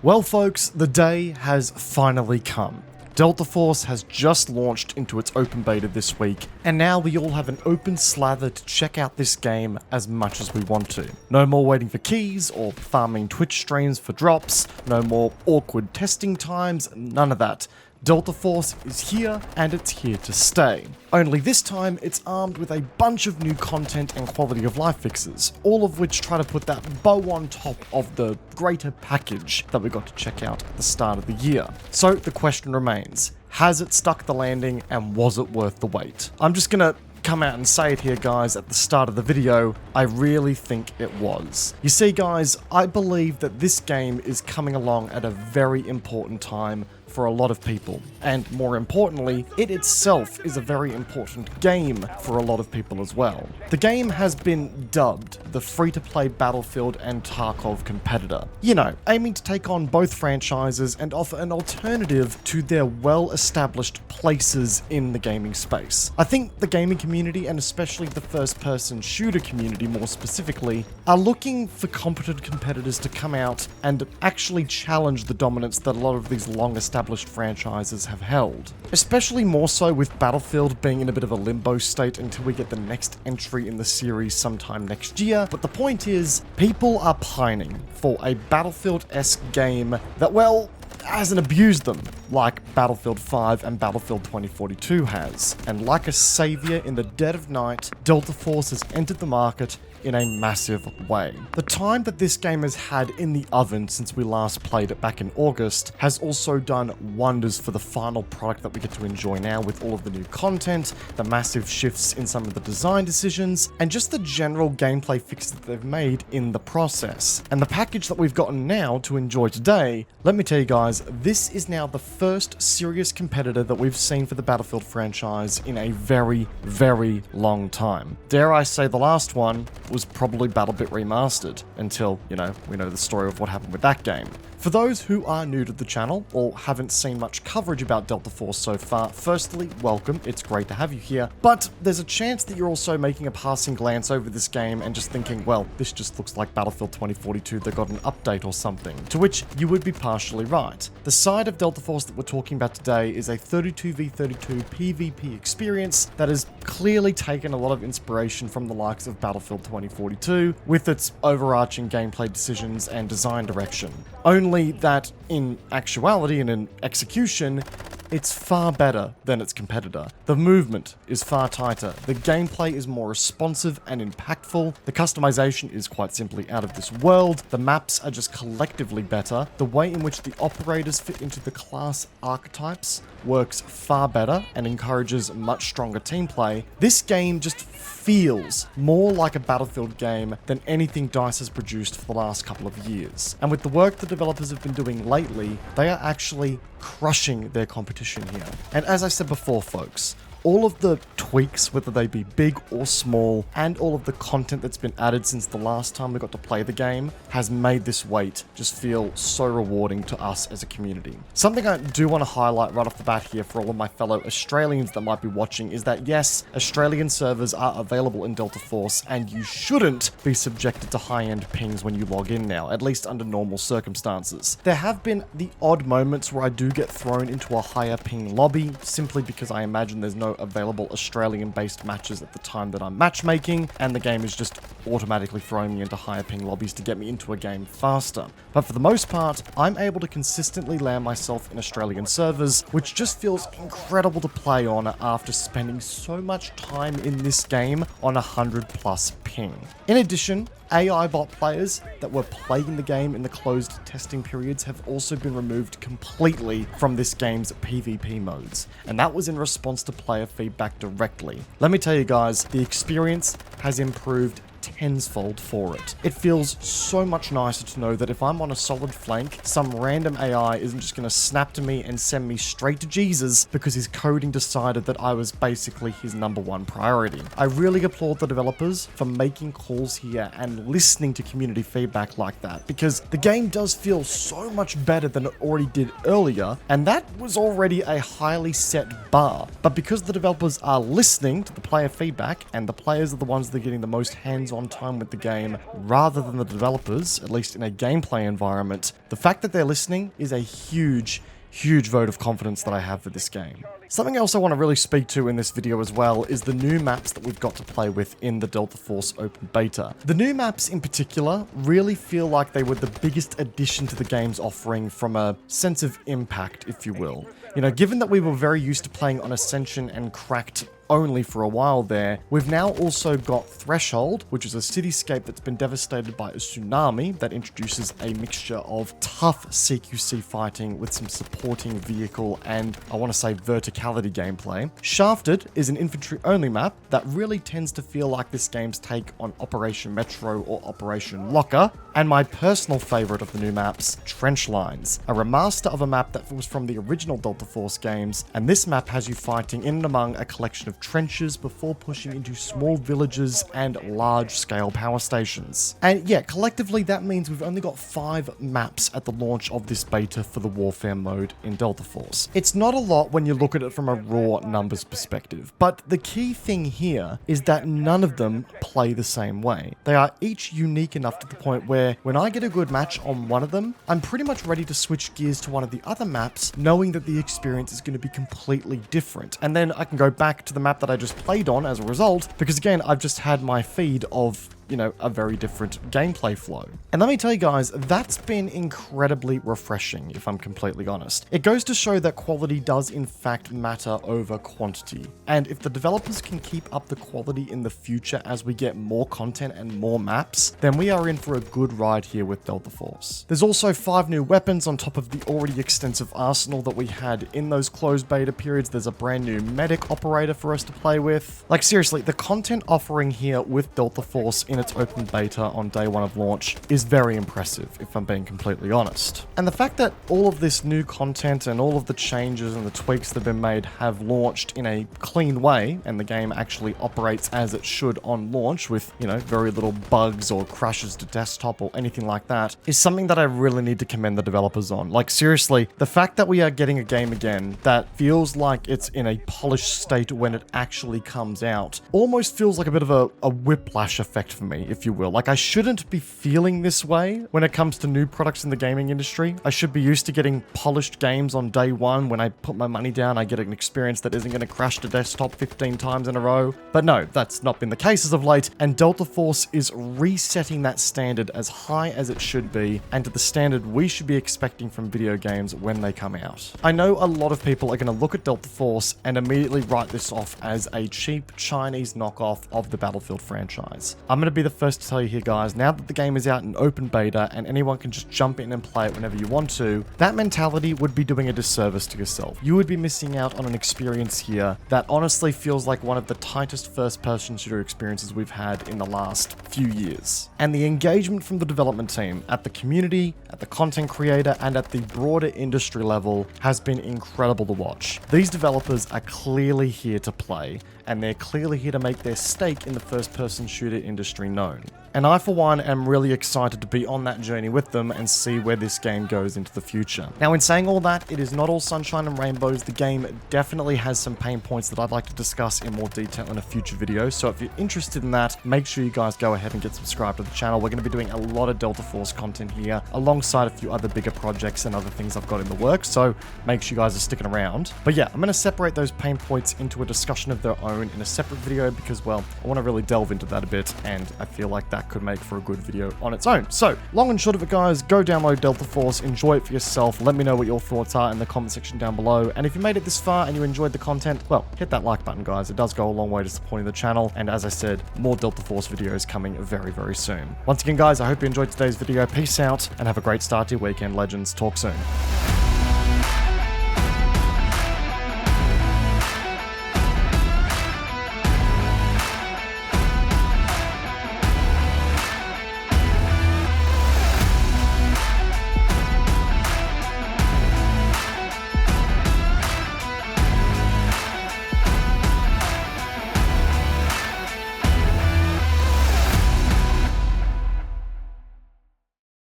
Well folks, the day has finally come. Delta Force has just launched into its open beta this week, and now we all have an open slather to check out this game as much as we want to. No more waiting for keys or farming Twitch streams for drops, no more awkward testing times, none of that. Delta Force is here, and it's here to stay. Only this time, it's armed with a bunch of new content and quality of life fixes, all of which try to put that bow on top of the greater package that we got to check out at the start of the year. So the question remains, has it stuck the landing, and was it worth the wait? I'm just gonna come out and say it here, guys, at the start of the video. I really think it was. You see, guys, I believe that this game is coming along at a very important time for a lot of people, and more importantly, it itself is a very important game for a lot of people as well. The game has been dubbed the free-to-play Battlefield and Tarkov competitor, you know, aiming to take on both franchises and offer an alternative to their well-established places in the gaming space. I think the gaming community, and especially the first-person shooter community more specifically, are looking for competent competitors to come out and actually challenge the dominance that a lot of these long-established franchises have held. Especially more so with Battlefield being in a bit of a limbo state until we get the next entry in the series sometime next year. But the point is, people are pining for a Battlefield-esque game that, well, hasn't abused them like Battlefield 5 and Battlefield 2042 has. And like a savior in the dead of night, Delta Force has entered the market in a massive way. The time that this game has had in the oven since we last played it back in August has also done wonders for the final product that we get to enjoy now, with all of the new content, the massive shifts in some of the design decisions, and just the general gameplay fixes that they've made in the process. And the package that we've gotten now to enjoy today, let me tell you guys, this is now the first serious competitor that we've seen for the Battlefield franchise in a very, very long time. Dare I say the last one was probably BattleBit Remastered, until, you know, we know the story of what happened with that game. For those who are new to the channel, or haven't seen much coverage about Delta Force so far, firstly, welcome, it's great to have you here, but there's a chance that you're also making a passing glance over this game and just thinking, well, this just looks like Battlefield 2042 that got an update or something, to which you would be partially right. The side of Delta Force that we're talking about today is a 32v32 PvP experience that has clearly taken a lot of inspiration from the likes of Battlefield 2042, with its overarching gameplay decisions and design direction. Only that in actuality and in execution, it's far better than its competitor. The movement is far tighter, the gameplay is more responsive and impactful, the customization is quite simply out of this world, the maps are just collectively better, the way in which the operators fit into the class archetypes works far better and encourages much stronger team play. This game just feels more like a Battlefield game than anything DICE has produced for the last couple of years. And with the work the developers have been doing lately, they are actually crushing their competition here. And as I said before, folks, all of the tweaks, whether they be big or small, and all of the content that's been added since the last time we got to play the game has made this wait just feel so rewarding to us as a community. Something I do want to highlight right off the bat here for all of my fellow Australians that might be watching is that yes, Australian servers are available in Delta Force, and you shouldn't be subjected to high-end pings when you log in now, at least under normal circumstances. There have been the odd moments where I do get thrown into a higher ping lobby, simply because I imagine there's no available Australian-based matches at the time that I'm matchmaking, and the game is just automatically throwing me into higher ping lobbies to get me into a game faster. But for the most part, I'm able to consistently land myself in Australian servers, which just feels incredible to play on after spending so much time in this game on 100+ ping. In addition, AI bot players that were playing the game in the closed testing periods have also been removed completely from this game's PvP modes, and that was in response to player feedback directly. Let me tell you guys, the experience has improved tensfold for it. It feels so much nicer to know that if I'm on a solid flank, some random AI isn't just going to snap to me and send me straight to Jesus because his coding decided that I was basically his #1 priority. I really applaud the developers for making calls here and listening to community feedback like that, because the game does feel so much better than it already did earlier, and that was already a highly set bar. But because the developers are listening to the player feedback, and the players are the ones that are getting the most hands hands-on time with the game rather than the developers, at least in a gameplay environment, the fact that they're listening is a huge vote of confidence that I have for this game. Something else I want to really speak to in this video as well is the new maps that we've got to play with in the Delta Force open beta. The new maps in particular really feel like they were the biggest addition to the game's offering from a sense of impact, if you will. You know, given that we were very used to playing on Ascension and Cracked only for a while there, we've now also got Threshold, which is a cityscape that's been devastated by a tsunami that introduces a mixture of tough CQC fighting with some supporting vehicle and, I want to say, verticality gameplay. Shafted is an infantry-only map that really tends to feel like this game's take on Operation Metro or Operation Locker. And my personal favorite of the new maps, Trench Lines, a remaster of a map that was from the original Delta Force games, and this map has you fighting in and among a collection of trenches before pushing into small villages and large-scale power stations. And yeah, collectively that means we've only got 5 maps at the launch of this beta for the Warfare mode in Delta Force. It's not a lot when you look at it from a raw numbers perspective, but the key thing here is that none of them play the same way. They are each unique enough to the point where when I get a good match on one of them, I'm pretty much ready to switch gears to one of the other maps, knowing that the experience is going to be completely different. And then I can go back to the map that I just played on as a result, because again, I've just had my feed of, you know, a very different gameplay flow. And let me tell you guys, that's been incredibly refreshing, if I'm completely honest. It goes to show that quality does in fact matter over quantity. And if the developers can keep up the quality in the future as we get more content and more maps, then we are in for a good ride here with Delta Force. There's also 5 new weapons on top of the already extensive arsenal that we had in those closed beta periods. There's a brand new medic operator for us to play with. Like seriously, the content offering here with Delta Force in its open beta on day 1 of launch is very impressive, if I'm being completely honest. And the fact that all of this new content and all of the changes and the tweaks that have been made have launched in a clean way, and the game actually operates as it should on launch with, you know, very little bugs or crashes to desktop or anything like that, is something that I really need to commend the developers on. Like seriously, the fact that we are getting a game again that feels like it's in a polished state when it actually comes out almost feels like a bit of a whiplash effect for me, if you will. Like, I shouldn't be feeling this way when it comes to new products in the gaming industry. I should be used to getting polished games on day 1. When I put my money down, I get an experience that isn't going to crash to desktop 15 times in a row. But no, that's not been the case as of late, and Delta Force is resetting that standard as high as it should be, and to the standard we should be expecting from video games when they come out. I know a lot of people are going to look at Delta Force and immediately write this off as a cheap Chinese knockoff of the Battlefield franchise. I'm going to be the first to tell you here, guys, now that the game is out in open beta and anyone can just jump in and play it whenever you want to, that mentality would be doing a disservice to yourself. You would be missing out on an experience here that honestly feels like one of the tightest first-person shooter experiences we've had in the last few years. And the engagement from the development team at the community, at the content creator, and at the broader industry level has been incredible to watch. These developers are clearly here to play, and they're clearly here to make their stake in the first-person shooter industry known. And I, for one, am really excited to be on that journey with them and see where this game goes into the future. Now, in saying all that, it is not all sunshine and rainbows. The game definitely has some pain points that I'd like to discuss in more detail in a future video. So if you're interested in that, make sure you guys go ahead and get subscribed to the channel. We're going to be doing a lot of Delta Force content here, alongside a few other bigger projects and other things I've got in the works. So make sure you guys are sticking around. But yeah, I'm going to separate those pain points into a discussion of their own in a separate video because, well, I want to really delve into that a bit, and I feel like that could make for a good video on its own. So, long and short of it, guys, go download Delta Force, enjoy it for yourself, let me know what your thoughts are in the comment section down below, and if you made it this far and you enjoyed the content, well, hit that like button, guys. It does go a long way to supporting the channel, and as I said, more Delta Force videos coming very, very soon. Once again, guys, I hope you enjoyed today's video. Peace out, and have a great start to your weekend, legends. Talk soon.